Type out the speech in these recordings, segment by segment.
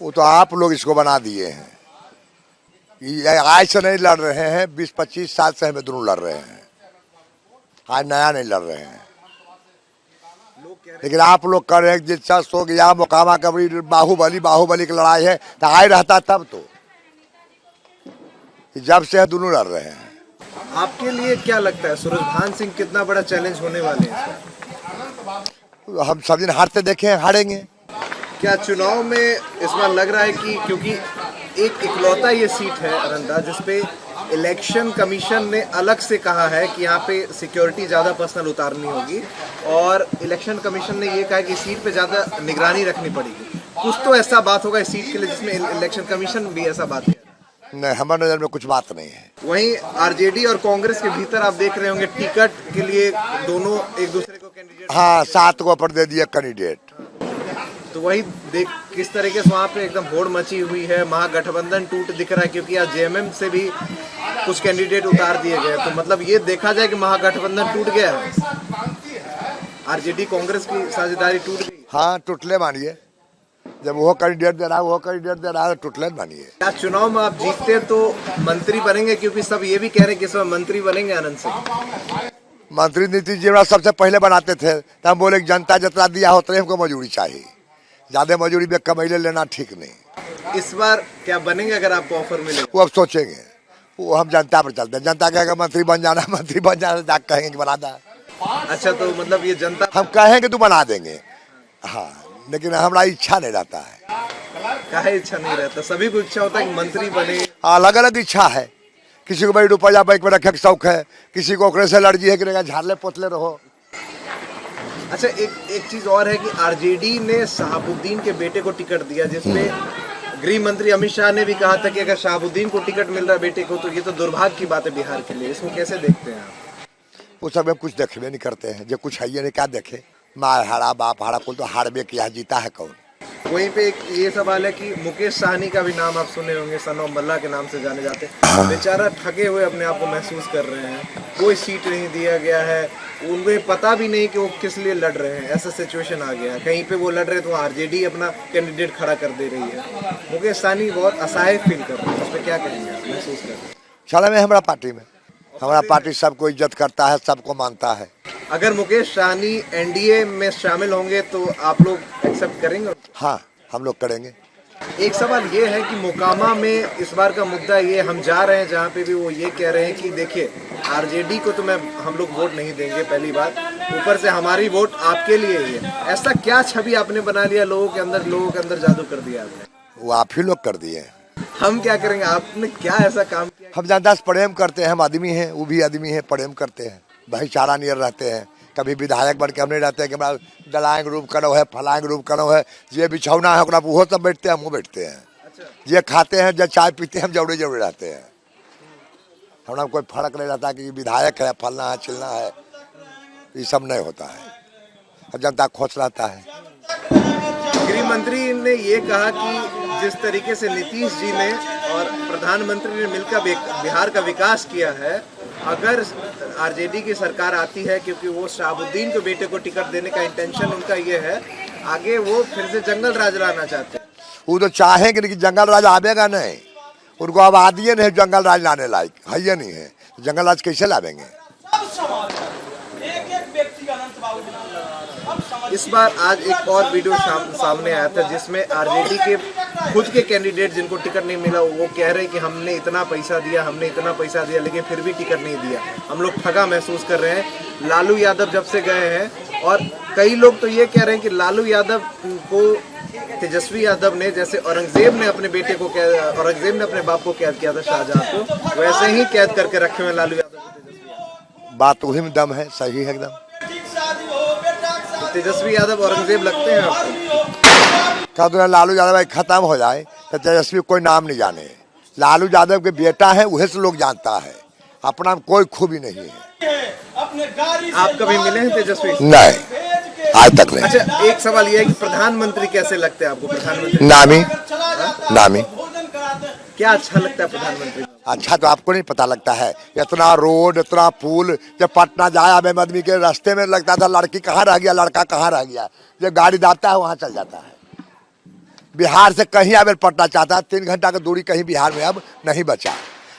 वो तो आप लोग इसको बना दिए हैं। ये आज से नहीं लड़ रहे हैं, 20-25 साल से हमें दोनों लड़ रहे हैं, आज नया नहीं लड़ रहे हैं। लेकिन आप लोग कर रहे हैं दिलचस्प हो गया मुकामा कबरी बाहुबली की लड़ाई है, तो आए रहता तब तो, जब से दोनों लड़ रहे हैं। आपके लिए क्या लगता है सूरजभान सिंह कितना बड़ा चैलेंज होने वाले हैं? हम सब दिन हारते देखे हैं, हारेंगे। क्या चुनाव में इस बार लग रहा है कि क्योंकि एक इकलौता ये सीट है अरंदा जिसपे इलेक्शन कमीशन ने अलग से कहा है कि यहाँ पे सिक्योरिटी ज़्यादा पर्सनल उतारनी होगी, और इलेक्शन कमीशन ने ये कहा कि सीट पे ज़्यादा निगरानी रखनी पड़ेगी, कुछ तो ऐसा बात होगा इस सीट के लिए जिसमें इलेक्शन कमीशन भी ऐसा बात है? नहीं, हमारे नज़र में कुछ बात नहीं है। वहीं आरजेडी और कांग्रेस के भीतर आप देख रहे होंगे टिकट के लिए दोनों एक दूसरे को कैंडिडेट, हाँ, 7 को पर दे दिया कैंडिडेट। तो वही देख किस तरीके से वहाँ पे एकदम होड़ मची हुई है, महागठबंधन टूट दिख रहा है, क्योंकि आज जेएमएम से भी कुछ कैंडिडेट उतार दिए गए। तो मतलब ये देखा जाए कि महागठबंधन टूट गया है, आरजेडी कांग्रेस की साझेदारी टूट गई। हाँ, टूटले मानिए, जब वो कैंडिडेट दे रहा है, वो कैंडिडेट दे रहा है, टूटले मानिए। क्या चुनाव में आप जीतते तो मंत्री बनेंगे? क्योंकि सब ये भी कह रहे हैं कि इस बार मंत्री बनेंगे आनंद सिंह। मंत्री नीतीश जी सबसे पहले बनाते थे, तो हम बोले जनता जितना दिया होता है हमको मजदूरी चाहिए, ज्यादा मजदूरी में कमैले लेना ठीक नहीं। इस बार क्या बनेंगे अगर आपको ऑफर मिले? वो अब सोचेंगे, वो हम जनता पर चलते हैं, जनता कहेगा मंत्री बन जाना, मंत्री बन जाना, जाके कहेंगे कि बना दा। अच्छा, तो मतलब ये जनता, हम कहेंगे तो बना देंगे, हाँ, लेकिन हमारा इच्छा नहीं रहता है। काहे इच्छा नहीं रहता? सभी को इच्छा होता है कि मंत्री बने, अलग अलग इच्छा है। किसी को भाई रुपया बैंक में रखे का शौक है, किसी को ओकरे से एलर्जी है कि झाड़ले पोतले रहो। अच्छा, एक चीज और है कि आरजेडी ने शहाबुद्दीन के बेटे को टिकट दिया, जिसमें गृह मंत्री अमित शाह ने भी कहा था कि अगर शहाबुद्दीन को टिकट मिल रहा है बेटे को तो ये तो दुर्भाग्य की बात है बिहार के लिए। इसको कैसे देखते हैं आप? वो सब हम कुछ देखबे नहीं करते हैं, जो कुछ है ये नहीं क्या देखे, माँ हारा बाप हारा, कुल तो हारबे किया, जीता है कौन। वहीं पे एक ये सवाल है कि मुकेश साहनी का भी नाम आप सुने होंगे, सन ऑफ मल्ला के नाम से जाने जाते हैं। बेचारा ठगे हुए अपने आप को महसूस कर रहे हैं, कोई सीट नहीं दिया गया है, उन्हें पता भी नहीं कि वो किस लिए लड़ रहे हैं, ऐसा सिचुएशन आ गया है। कहीं पे वो लड़ रहे तो आरजेडी अपना कैंडिडेट खड़ा कर दे रही है। मुकेश साहनी बहुत असहाय फील कर रहे हैं, उस पर क्या कहेंगे आप, महसूस कर रहे हैं? चला में हमारा पार्टी में, हमारा पार्टी सबको इज्जत करता है, सबको मानता है। अगर मुकेश साहनी एनडीए में शामिल होंगे तो आप लोग एक्सेप्ट करेंगे? हाँ, हम लोग करेंगे। एक सवाल ये है कि मोकामा में इस बार का मुद्दा ये, हम जा रहे हैं जहाँ पे भी वो ये कह रहे हैं कि देखिए आरजेडी को तो हम लोग वोट नहीं देंगे, पहली बात, ऊपर से हमारी वोट आपके लिए ही है। ऐसा क्या छवि आपने बना लिया लोगों के अंदर जादू कर दिया आपने? वो आप ही लोग कर दिए। हम क्या करेंगे? आपने क्या ऐसा काम किया? हम जनता से प्रेम करते हैं, हम आदमी हैं, वो भी आदमी है, प्रेम करते हैं, भाईचारा नियर रहते हैं। कभी विधायक बन के हम नहीं रहते हैं कि हमारा डलाएंग रूप करो है, फलाएंग रूप करो है, ये बिछौना है वो सब बैठते हैं, हम वो बैठते हैं। अच्छा। ये खाते हैं, जब चाय पीते हैं, हम जरूरी रहते हैं। हमारा कोई फर्क नहीं रहता कि विधायक है, फलना है, चिलना है, ये सब नहीं होता है, जनता खुश रहता है। गृह मंत्री ने ये कहा कि जिस तरीके से नीतीश जी ने और प्रधानमंत्री ने मिलकर बिहार का विकास किया है, अगर आरजेडी की सरकार आती है, क्योंकि वो शहाबुद्दीन को बेटे को टिकट देने का इंटेंशन उनका ये है, आगे वो फिर से जंगल राज लाना चाहते हैं। वो तो चाहेंगे लेकिन जंगल राज आवेगा नहीं, उनको आबादी नहीं जंगल राज लाने लायक है, ये नहीं है, जंगल राज कैसे लावेंगे? इस बार आज एक और वीडियो सामने आया था जिसमें आरजेडी के खुद के कैंडिडेट जिनको टिकट नहीं मिला वो कह रहे हैं कि हमने इतना पैसा दिया लेकिन फिर भी टिकट नहीं दिया, हम लोग ठगा महसूस कर रहे हैं। लालू यादव जब से गए हैं, और कई लोग तो ये कह रहे हैं कि लालू यादव को तेजस्वी यादव ने, जैसे औरंगजेब ने अपने बाप को कैद किया था शाहजहां को, वैसे ही कैद करके रखे हुए लालू यादव को तेजस्वी। बात वही में दम है, सही है एकदम। तेजस्वी यादव औरंगजेब लगते हैं आपको? क्या लालू यादव खत्म हो जाए तो तेजस्वी कोई नाम नहीं जाने, लालू यादव के बेटा है, वही से लोग जानता है, अपना कोई खूबी नहीं है। आप कभी मिले हैं तेजस्वी? नहीं, आज तक नहीं। अच्छा, एक सवाल यह है कि प्रधानमंत्री कैसे लगते हैं आपको? प्रधानमंत्री नामी क्या अच्छा लगता है प्रधानमंत्री? अच्छा तो आपको नहीं पता लगता है, इतना रोड, इतना पुल, जब पटना जाए अब आदमी के रास्ते में लगता था लड़की कहाँ रह गया, लड़का कहाँ रह गया, जब गाड़ी दाबता है वहाँ चल जाता है। बिहार से कहीं आवेल पटना चाहता है, 3 घंटा की दूरी कहीं बिहार में अब नहीं बचा।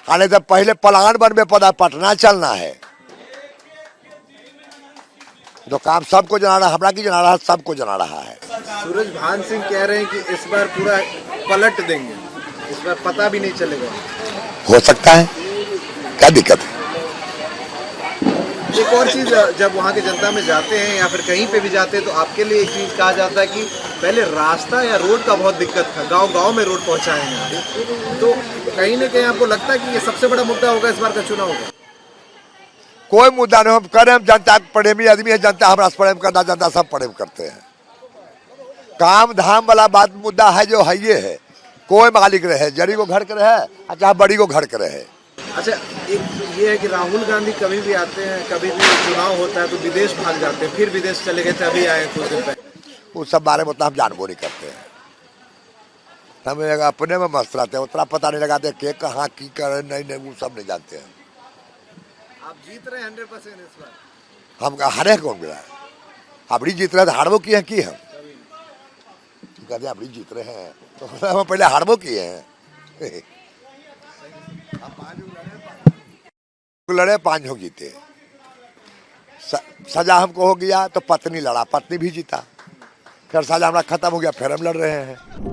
आने से पहले प्लान बनबे पड़ा, पटना चलना है। जो काम सबको जना रहा, हमरा की जना रहा, सबको जना रहा है। सूरज भान सिंह कह रहे हैं कि इस बार पूरा पलट देंगे, इस बार पता भी नहीं चलेगा। हो सकता है, क्या दिक्कत है? एक और चीज़, जब वहाँ की जनता में जाते हैं या फिर कहीं पे भी जाते हैं तो आपके लिए एक चीज़ कहा जाता है कि पहले रास्ता या रोड का बहुत दिक्कत था, गांव-गांव में रोड पहुँचाए हैं। तो कहीं ना कहीं आपको लगता है कि ये सबसे बड़ा मुद्दा होगा इस बार का चुनाव होगा? कोई मुद्दा नहीं, हम करें, हम जनता प्रेमी आदमी है, जनता हमारा प्रेम करना, जनता सब प्रेम करते हैं। काम धाम वाला बात मुद्दा है जो है ये है, कोई मालिक रहे, जड़ी को घर के रहे चाहे बड़ी को घर के रहे। अच्छा, एक ये है कि राहुल गांधी कभी भी आते हैं, कभी भी चुनाव होता है तो विदेश भाग जाते हैं, फिर विदेश चले गए थे, अभी आए कुछ दिन पहले। उस सब बारे में उतना हम जानबो नहीं करते हैं, हम अपने में मस्त रहते हैं, उतना पता नहीं लगाते के कहाँ की करे, नहीं वो सब नहीं जानते हैं। आप जीत रहे हैं 100% इस बार? हम हारे कौन मिला, अपनी जीत रहे हारबो किए हैं, की हम कहते अपनी जीत रहे हैं तो हम पहले हारबो किए हैं। लड़े 5 हो जीते, सजा हमको हो गया तो पत्नी लड़ा, पत्नी भी जीता, फिर सजा हमारा खत्म हो गया, फिर हम लड़ रहे हैं।